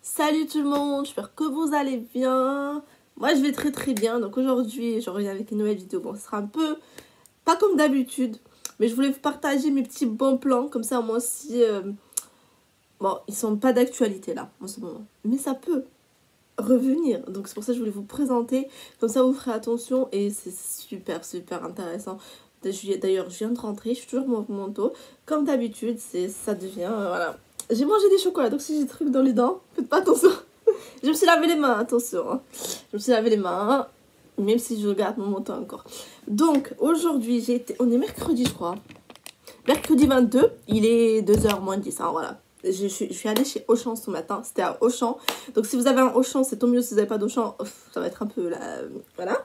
Salut tout le monde, j'espère que vous allez bien. Moi je vais très bien, donc aujourd'hui je reviens avec une nouvelle vidéo. Bon, ce sera un peu pas comme d'habitude, mais je voulais vous partager mes petits bons plans, comme ça moi aussi... Bon, ils sont pas d'actualité là, en ce moment, mais ça peut revenir. Donc c'est pour ça que je voulais vous présenter, comme ça vous ferez attention et c'est super intéressant. D'ailleurs, je viens de rentrer, je suis toujours mon manteau. Comme d'habitude, ça devient... voilà. J'ai mangé des chocolats, donc si j'ai des trucs dans les dents, faites pas attention. Je me suis lavé les mains, attention. Hein. Je me suis lavé les mains, même si je regarde mon manteau encore. Donc, aujourd'hui, on est mercredi, je crois. Mercredi 22, il est 2h moins 10, hein, voilà. Je suis allée chez Auchan ce matin, c'était à Auchan. Donc si vous avez un Auchan, c'est tant mieux. Si vous n'avez pas d'Auchan, ça va être un peu là, voilà.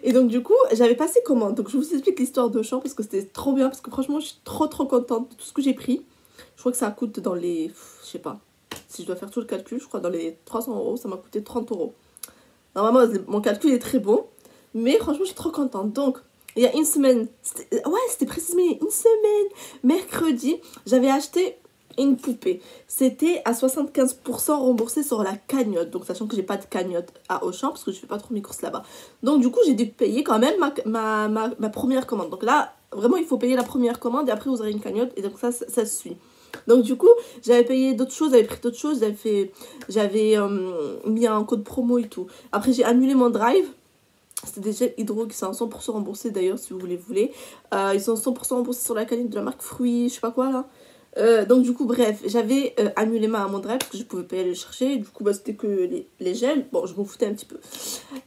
Et donc du coup, j'avais passé commande. Donc je vous explique l'histoire d'Auchan parce que c'était trop bien. Parce que franchement, je suis trop contente de tout ce que j'ai pris. Je crois que ça coûte dans les... je sais pas. Si je dois faire tout le calcul, je crois dans les 300 €, ça m'a coûté 30 €. Normalement, mon calcul est très bon. Mais franchement, je suis trop contente. Donc, il y a une semaine... c'était précisément il y a une semaine. Mercredi, j'avais acheté une poupée. C'était à 75% remboursé sur la cagnotte. Donc, sachant que j'ai pas de cagnotte à Auchan, parce que je fais pas trop mes courses là-bas. Donc, du coup, j'ai dû payer quand même ma première commande. Donc là, vraiment, il faut payer la première commande et après, vous aurez une cagnotte. Et donc, ça se suit. Donc, du coup, j'avais payé d'autres choses, j'avais pris d'autres choses. J'avais mis un code promo et tout. Après, j'ai annulé mon drive. C'était des gels hydro qui sont à 100% remboursés d'ailleurs, si vous voulez. Ils sont 100% remboursés sur la cagnotte de la marque Fruits, je sais pas quoi là. Donc du coup bref, j'avais annulé mon drive parce que je pouvais pas aller le chercher. Et du coup c'était que les gels. Bon, je m'en foutais un petit peu.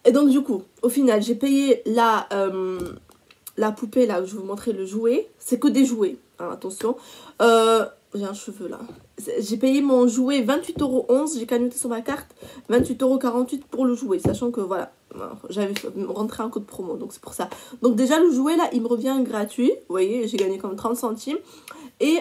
Et donc du coup, au final, j'ai payé la poupée là où je vais vous montrer le jouet. C'est que des jouets, hein, attention. J'ai un cheveu là. J'ai payé mon jouet 28,11 €. J'ai cagnoté sur ma carte 28,48 € pour le jouet. Sachant que voilà, j'avais rentré un code promo. Donc c'est pour ça. Donc déjà le jouet là, il me revient gratuit. Vous voyez, j'ai gagné comme 30 centimes. Et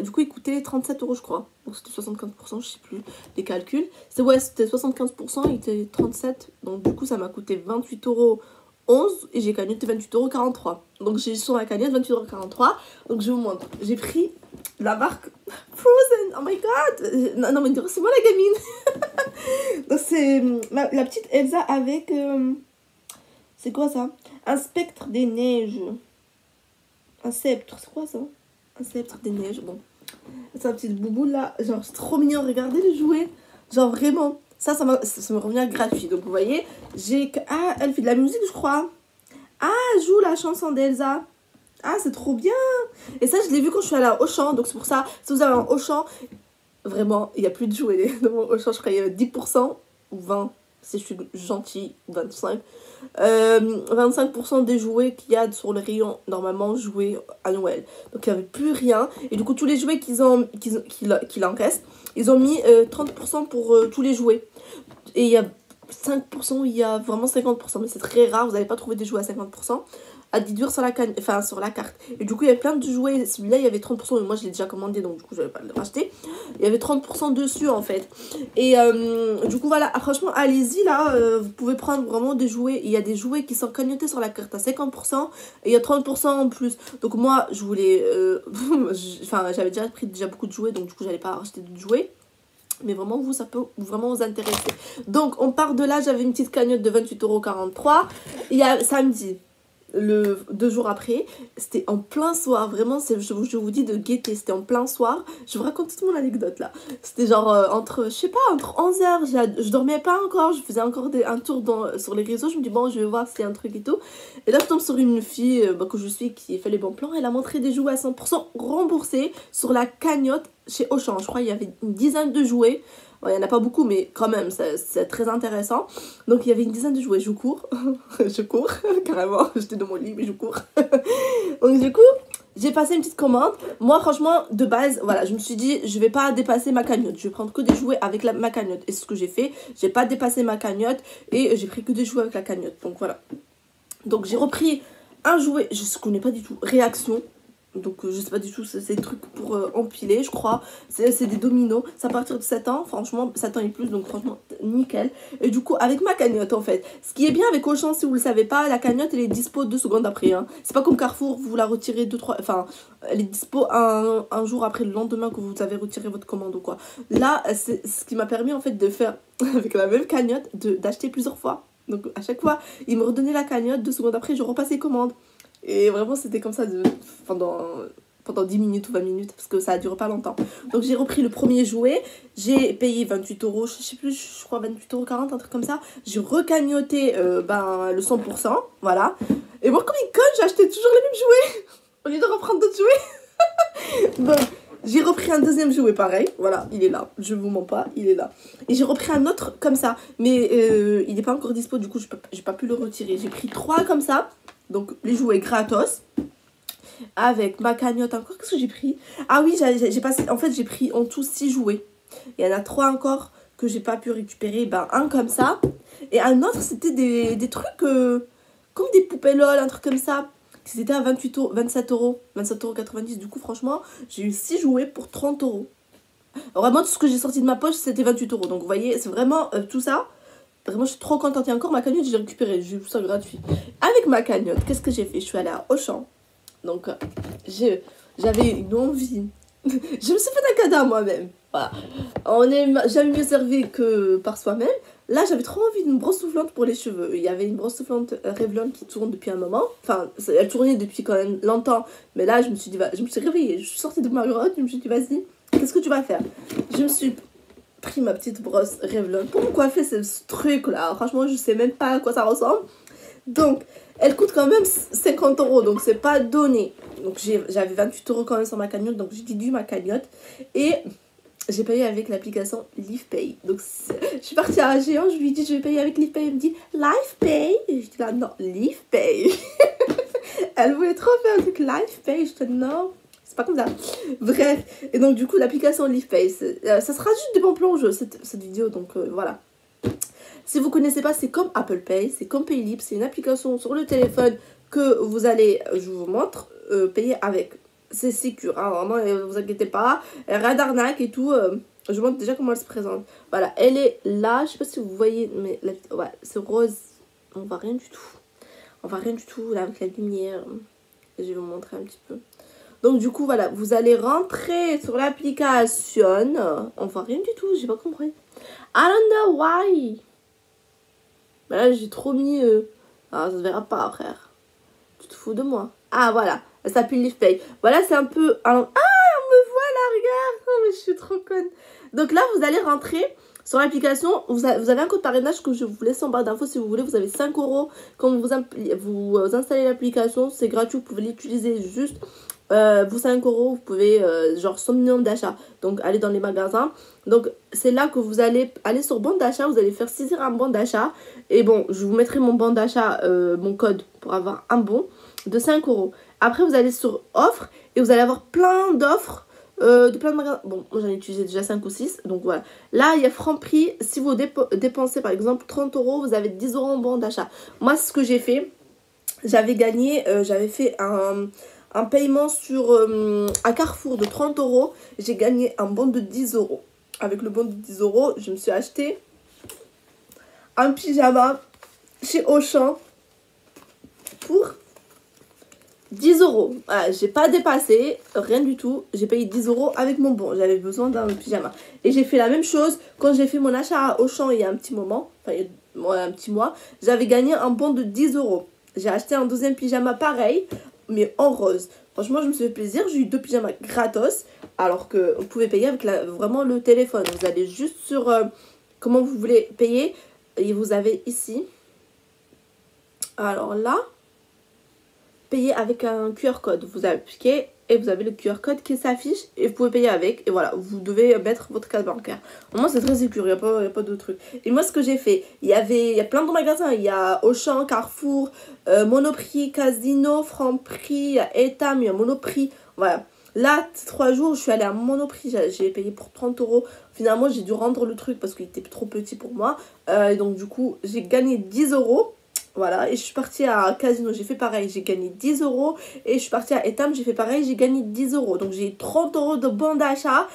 du coup il coûtait 37 € je crois. Donc c'était 75%, je sais plus les calculs. C'était 75%, il était 37. Donc du coup ça m'a coûté 28,11 € et j'ai cagnoté 28,43 €. Donc j'ai sur la cagnotte 28,43 €. Donc je vous montre. J'ai pris la marque Frozen. Oh my god. Non mais c'est moi la gamine. Donc c'est la petite Elsa avec... c'est quoi ça? Un spectre des neiges. Un sceptre, c'est quoi ça? Un sceptre des neiges, bon. C'est un petit boubou là, genre c'est trop mignon, regardez le jouet. Genre vraiment, ça me revient gratuit. Donc vous voyez, ah, elle fait de la musique je crois. Ah, elle joue la chanson d'Elsa. Ah, c'est trop bien. Et ça, je l'ai vu quand je suis allée à Auchan. Donc c'est pour ça, si vous avez un Auchan, vraiment, il n'y a plus de jouets dans mon Auchan. Je crois qu'il y a 10% ou 20%, si je suis gentille, 25%. 25% des jouets qu'il y a sur le rayon normalement joués à Noël. Donc il n'y avait plus rien. Et du coup, tous les jouets qu'il encaisse, ils ont mis 30% pour tous les jouets. Et il y a 5%, il y a vraiment 50%. Mais c'est très rare, vous n'allez pas trouver des jouets à 50%. À 10 jours sur la carte. Et du coup, il y avait plein de jouets. Celui-là, il y avait 30%. Mais moi, je l'ai déjà commandé, donc du coup, je n'avais pas le racheter. Il y avait 30% dessus, en fait. Et du coup, voilà. Franchement, allez-y, là. Vous pouvez prendre vraiment des jouets. Il y a des jouets qui sont cagnotés sur la carte à 50%. Et il y a 30% en plus. Donc, moi, je voulais... j'avais déjà pris beaucoup de jouets. Donc, du coup, j'allais pas racheter de jouets. Mais vraiment, ça peut vraiment vous intéresser. Donc, on part de là. J'avais une petite cagnotte de 28,43 €. Il y a samedi... 2 jours après, c'était en plein soir, vraiment, je vous dis de gaieté, c'était en plein soir. Je vous raconte toute mon anecdote là. C'était genre entre 11h, je dormais pas encore, je faisais encore un tour sur les réseaux. Je me dis bon, je vais voir s'il y a un truc et tout. Et là je tombe sur une fille que je suis qui fait les bons plans. Elle a montré des jouets à 100% remboursés sur la cagnotte chez Auchan. Je crois il y avait une dizaine de jouets. Bon, il n'y en a pas beaucoup, mais quand même, c'est très intéressant. Donc, il y avait une dizaine de jouets. Je cours. Je cours, carrément. J'étais dans mon lit, mais je cours. Donc, du coup, j'ai passé une petite commande. Moi, franchement, de base, voilà, je me suis dit, je vais pas dépasser ma cagnotte. Je vais prendre que des jouets avec ma cagnotte. Et c'est ce que j'ai fait. J'ai pas dépassé ma cagnotte et j'ai pris que des jouets avec la cagnotte. Donc, voilà. Donc, j'ai repris un jouet, je ne connais pas du tout. Réaction. Donc je sais pas du tout, c'est des trucs pour empiler je crois. C'est des dominos, c'est à partir de 7 ans, franchement 7 ans et plus, donc franchement nickel. Et du coup avec ma cagnotte en fait, ce qui est bien avec Auchan, si vous le savez pas, la cagnotte elle est dispo 2 secondes après, hein. C'est pas comme Carrefour, vous la retirez 2-3, enfin elle est dispo un jour après, le lendemain que vous avez retiré votre commande ou quoi. Là c'est ce qui m'a permis en fait de faire avec la même cagnotte, d'acheter plusieurs fois. Donc à chaque fois ils me redonnaient la cagnotte, 2 secondes après je repassais commande. Et vraiment, c'était comme ça pendant 10 minutes ou 20 minutes, parce que ça a duré pas longtemps. Donc j'ai repris le premier jouet, j'ai payé 28 euros, je sais plus, je crois 28,40 €, un truc comme ça. J'ai recagnoté le 100%, voilà. Et moi, comme une conne, j'ai acheté toujours les mêmes jouets, au lieu de reprendre d'autres jouets. Donc j'ai repris un deuxième jouet pareil, voilà, il est là, je vous mens pas, il est là. Et j'ai repris un autre comme ça, mais il n'est pas encore dispo, du coup j'ai pas pu le retirer. J'ai pris 3 comme ça. Donc les jouets gratos avec ma cagnotte encore. Qu'est-ce que j'ai pris? Ah oui, j'ai passé, en fait j'ai pris en tout 6 jouets. Il y en a 3 encore que j'ai pas pu récupérer. Ben un comme ça. Et un autre c'était des trucs comme des poupées LOL, un truc comme ça. C'était à 27 euros, 27,90 €. Du coup franchement j'ai eu 6 jouets pour 30 euros. Vraiment tout ce que j'ai sorti de ma poche c'était 28 euros. Donc vous voyez c'est vraiment tout ça. Vraiment, je suis trop contente. Et encore, ma cagnotte, j'ai récupéré. J'ai eu ça gratuit. Avec ma cagnotte, qu'est-ce que j'ai fait? Je suis allée à Auchan. Donc, j'avais une envie. Je me suis fait un cadeau à moi-même. Voilà. On n'est jamais mieux servi que par soi-même. Là, j'avais trop envie d'une brosse soufflante pour les cheveux. Il y avait une brosse soufflante Revlon qui tourne depuis un moment. Enfin, elle tournait depuis quand même longtemps. Mais là, je me suis réveillée. Je suis sortie de ma grotte. Je me suis dit, vas-y, qu'est-ce que tu vas faire? Je me suis pris ma petite brosse Revlon pour me coiffer ce truc là. Franchement, je sais même pas à quoi ça ressemble. Donc, elle coûte quand même 50 €. Donc, c'est pas donné. Donc, j'avais 28 € quand même sur ma cagnotte. Donc, j'ai déduit ma cagnotte. Et j'ai payé avec l'application LivePay. Donc, je suis partie à un géant. Je lui ai dit, je vais payer avec LivePay. Elle me dit, LivePay. Et je dis là, non, LivePay. Elle voulait trop faire un truc LivePay. Je dis, non. C'est pas comme ça. Bref. Et donc, du coup, l'application LivePay, ça sera juste des bons plans au jeu, cette vidéo. Donc, voilà. Si vous connaissez pas, c'est comme Apple Pay, c'est comme Paylip. C'est une application sur le téléphone que vous allez, je vous montre, payer avec. C'est sécure, hein, vraiment, ne vous inquiétez pas. Rien d'arnaque et tout. Je vous montre déjà comment elle se présente. Voilà, elle est là. Je sais pas si vous voyez, mais ouais, c'est rose. On voit rien du tout. On voit rien du tout là avec la lumière. Je vais vous montrer un petit peu. Donc du coup voilà, vous allez rentrer sur l'application. On voit rien du tout, j'ai pas compris. I don't know why. Mais là j'ai trop mis... Ah ça se verra pas frère. Tu te fous de moi. Ah voilà, elle s'appelle LivePay. Voilà c'est un peu... Ah on me voit là, regarde. Oh mais je suis trop conne. Donc là vous allez rentrer sur l'application. Vous avez un code parrainage que je vous laisse en barre d'infos si vous voulez. Vous avez 5 € quand vous installez l'application. C'est gratuit, vous pouvez l'utiliser juste... vous 5 €, vous pouvez genre son minimum d'achat. Donc allez dans les magasins. Donc c'est là que vous allez aller sur bon d'achat. Vous allez faire saisir un bon d'achat. Et bon, je vous mettrai mon bon d'achat, mon code pour avoir un bon de 5 €. Après vous allez sur offre et vous allez avoir plein d'offres de plein de magasins. Bon, moi j'en ai utilisé déjà 5 ou 6. Donc voilà. Là il y a Franprix. Si vous dépensez par exemple 30 €, vous avez 10 € en bon d'achat. Moi ce que j'ai fait, j'avais gagné, j'avais fait un paiement sur à Carrefour de 30 €. J'ai gagné un bon de 10 €. Avec le bon de 10 €, je me suis acheté un pyjama chez Auchan pour 10 €. Voilà, j'ai pas dépassé, rien du tout. J'ai payé 10 € avec mon bon. J'avais besoin d'un pyjama. Et j'ai fait la même chose quand j'ai fait mon achat à Auchan il y a un petit moment. Enfin, il y a un petit mois. J'avais gagné un bon de 10 €. J'ai acheté un deuxième pyjama pareil, mais en rose. Franchement, je me suis fait plaisir. J'ai eu 2 pyjamas gratos. Alors que vous pouvez payer avec vraiment le téléphone. Vous allez juste sur comment vous voulez payer. Et vous avez ici. Alors là, payer avec un QR code. Vous appliquez et vous avez le QR code qui s'affiche. Et vous pouvez payer avec. Et voilà, vous devez mettre votre carte bancaire. Moi, c'est très sécure. Il n'y a pas de truc. Et moi, ce que j'ai fait, il y a plein de magasins. Il y a Auchan, Carrefour, Monoprix, Casino, Franprix, il y a Etam, il y a Monoprix. Voilà. Là, 3 jours, je suis allée à Monoprix. J'ai payé pour 30 €. Finalement, j'ai dû rendre le truc parce qu'il était trop petit pour moi. Donc, du coup, j'ai gagné 10 €. Voilà, et je suis partie à Casino, j'ai fait pareil, j'ai gagné 10 euros. Et je suis partie à Etam, j'ai fait pareil, j'ai gagné 10 euros. Donc j'ai 30 euros de bon d'achat.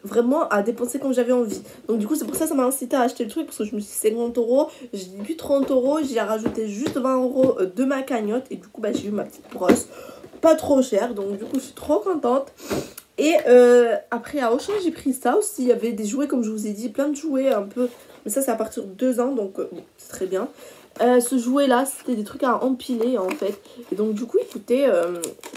Vraiment à dépenser comme j'avais envie. Donc du coup c'est pour ça que ça m'a incité à acheter le truc. Parce que je me suis dit 50 euros, j'ai dit 30 euros, j'ai rajouté juste 20 euros de ma cagnotte. Et du coup bah, j'ai eu ma petite brosse, pas trop chère. Donc du coup je suis trop contente. Et après à Auchan j'ai pris ça aussi. Il y avait des jouets comme je vous ai dit, plein de jouets un peu. Mais ça c'est à partir de 2 ans, donc bon, c'est très bien. Ce jouet là c'était des trucs à empiler en fait. Et donc du coup il coûtait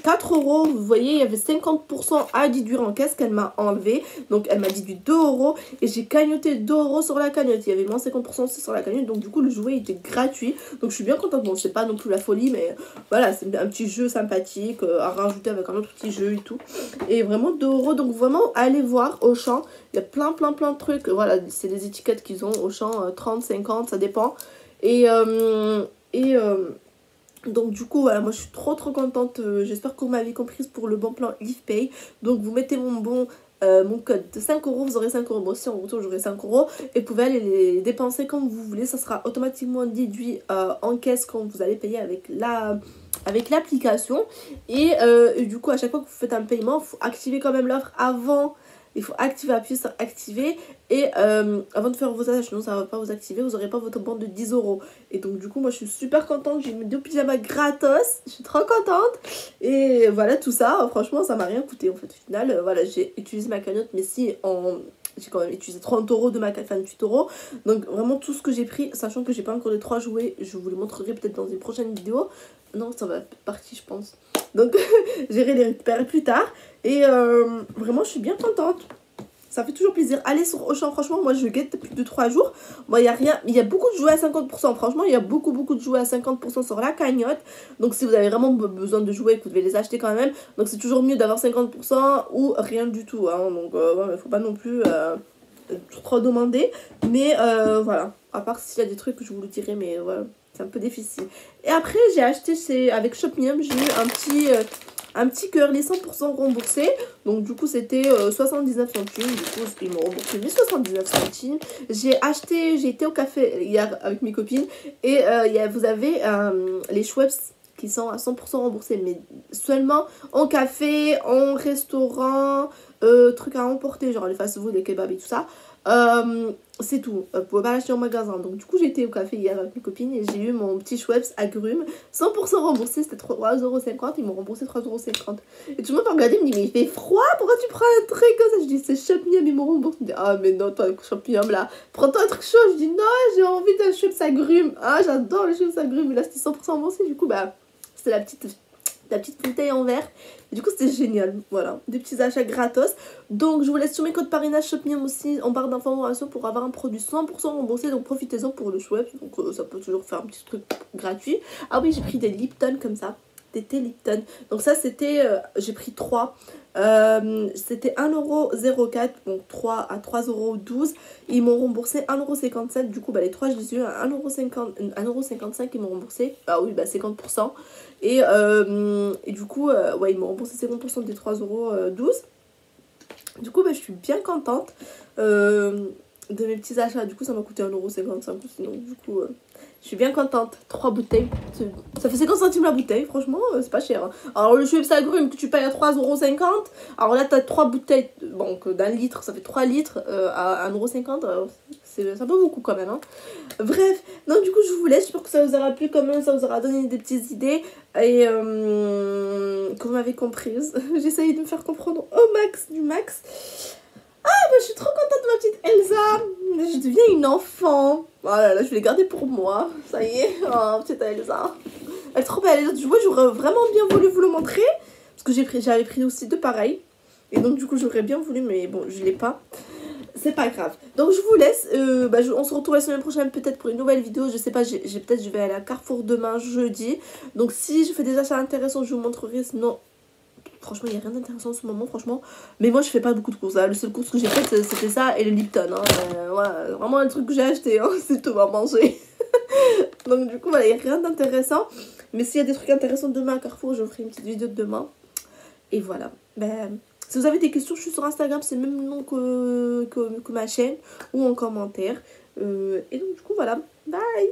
4 euros. Vous voyez il y avait 50% à déduire en caisse qu'elle m'a enlevé. Donc elle m'a déduit 2 euros. Et j'ai cagnoté 2 euros sur la cagnotte. Il y avait moins 50% aussi sur la cagnotte. Donc du coup le jouet était gratuit. Donc je suis bien contente. Bon c'est pas non plus la folie, mais voilà c'est un petit jeu sympathique à rajouter avec un autre petit jeu et tout. Et vraiment 2 euros. Donc vraiment allez voir Auchan. Il y a plein de trucs. Voilà c'est les étiquettes qu'ils ont Auchan 30, 50 ça dépend. Et donc du coup voilà moi je suis trop contente. J'espère que vous m'avez comprise pour le bon plan LivePay. Donc vous mettez mon code de 5 euros, vous aurez 5 euros. Moi aussi en retour j'aurai 5 euros. Et vous pouvez aller les dépenser comme vous voulez. Ça sera automatiquement déduit en caisse quand vous allez payer avec l'application. Et du coup à chaque fois que vous faites un paiement, il faut activer quand même l'offre avant. Il faut appuyer sur activer. Et avant de faire vos achats, sinon ça va pas vous activer, vous n'aurez pas votre bande de 10 euros. Et donc du coup moi je suis super contente, j'ai mis 2 pyjamas gratos, je suis trop contente. Et voilà tout ça, franchement ça m'a rien coûté en fait. Au final, voilà j'ai utilisé ma cagnotte, mais si j'ai quand même utilisé 30 euros de ma cagnotte, 28 euros. Donc vraiment tout ce que j'ai pris, sachant que j'ai pas encore les 3 jouets, je vous les montrerai peut-être dans une prochaine vidéo. Non ça va être parti je pense. Donc j'irai les récupérer plus tard. Et vraiment je suis bien contente. Ça fait toujours plaisir. Allez sur Auchan, franchement, moi je guette depuis 2-3 jours. Moi, il y a rien. Il y a beaucoup de jouets à 50%. Franchement, il y a beaucoup de jouets à 50% sur la cagnotte. Donc, si vous avez vraiment besoin de jouets, vous devez les acheter quand même. Donc, c'est toujours mieux d'avoir 50% ou rien du tout. Hein. Donc, il ne faut pas non plus trop demander. Mais voilà. À part s'il y a des trucs que je vous le dirai, mais voilà, c'est un peu difficile. Et après, j'ai acheté, avec Shopmium, j'ai eu un petit curly 100% remboursé. Donc du coup c'était 79 centimes. Du coup ils m'ont remboursé mes 79 centimes. J'ai été au café hier avec mes copines. Et vous avez les Schweppes qui sont à 100% remboursés. Mais seulement en café, en restaurant, trucs à emporter. Genre les fast-food, les kebabs et tout ça. C'est tout, vous pouvez pas l'acheter en magasin. Donc du coup j'ai été au café hier avec mes copines et j'ai eu mon petit Schweppes agrumes 100% remboursé, c'était 3,50€, ils m'ont remboursé 3,50€. Et tout le monde m'a regardé, me dit mais il fait froid, pourquoi tu prends un truc comme ça? Je dis c'est Shopmium, ils m'ont remboursé. Je dis ah mais non toi Shopmium là, prends-toi un truc chaud. Je dis non j'ai envie d'un Schweppes agrumes. Ah j'adore les Schweppes agrumes. Et là c'était 100% remboursé, du coup bah c'était la petite bouteille en verre. Et du coup c'était génial, voilà, des petits achats gratos. Donc je vous laisse sur mes codes parrainage Shopmium aussi en barre d'information pour avoir un produit 100% remboursé. Donc profitez-en pour le Schweppes, donc ça peut toujours faire un petit truc gratuit. Ah oui j'ai pris des Lipton comme ça, des thé Lipton. Donc ça c'était, j'ai pris 3. C'était 1,04€, donc 3 à 3,12€. Ils m'ont remboursé 1,57€. Du coup bah les 3 je les ai eu à 1,55€, ils m'ont remboursé. Ah oui bah 50%. Et du coup ouais ils m'ont remboursé 50% des 3,12€. Du coup bah je suis bien contente de mes petits achats. Du coup ça m'a coûté 1,55€ sinon du coup je suis bien contente. 3 bouteilles. Ça fait 50 centimes la bouteille. Franchement, c'est pas cher. Hein. Alors, le Schweppes agrumes que tu payes à 3,50€. Alors là, t'as 3 bouteilles. Donc, d'un litre, ça fait 3 litres à 1,50€. C'est un peu beaucoup quand même. Hein. Bref. Donc, du coup, je vous laisse. J'espère que ça vous aura plu quand même. Ça vous aura donné des petites idées. Et que vous m'avez comprise. J'essaye de me faire comprendre au max du max. Ah, bah, je suis trop contente de ma petite Elsa. Je deviens une enfant. Voilà, là, je vais les garder pour moi. Ça y est. Oh, petite Elsa. Elle est trop belle. Du coup, j'aurais vraiment bien voulu vous le montrer. Parce que j'avais pris aussi 2 pareils. Et donc, du coup, j'aurais bien voulu. Mais bon, je l'ai pas. C'est pas grave. Donc, je vous laisse. On se retrouve la semaine prochaine peut-être pour une nouvelle vidéo. Je sais pas. Peut-être je vais aller à Carrefour demain, jeudi. Donc, si je fais des achats intéressants, je vous montrerai. Sinon... Franchement, il n'y a rien d'intéressant en ce moment, franchement. Mais moi, je fais pas beaucoup de courses. Hein. Le seul course que j'ai fait, c'était ça et le Lipton. Hein. Voilà, vraiment le truc que j'ai acheté. Hein. C'est tout à manger. Donc, du coup, voilà, il n'y a rien d'intéressant. Mais s'il y a des trucs intéressants demain à Carrefour, je ferai une petite vidéo de demain. Et voilà. Ben, si vous avez des questions, je suis sur Instagram. C'est le même nom que ma chaîne. Ou en commentaire. Et donc, du coup, voilà. Bye.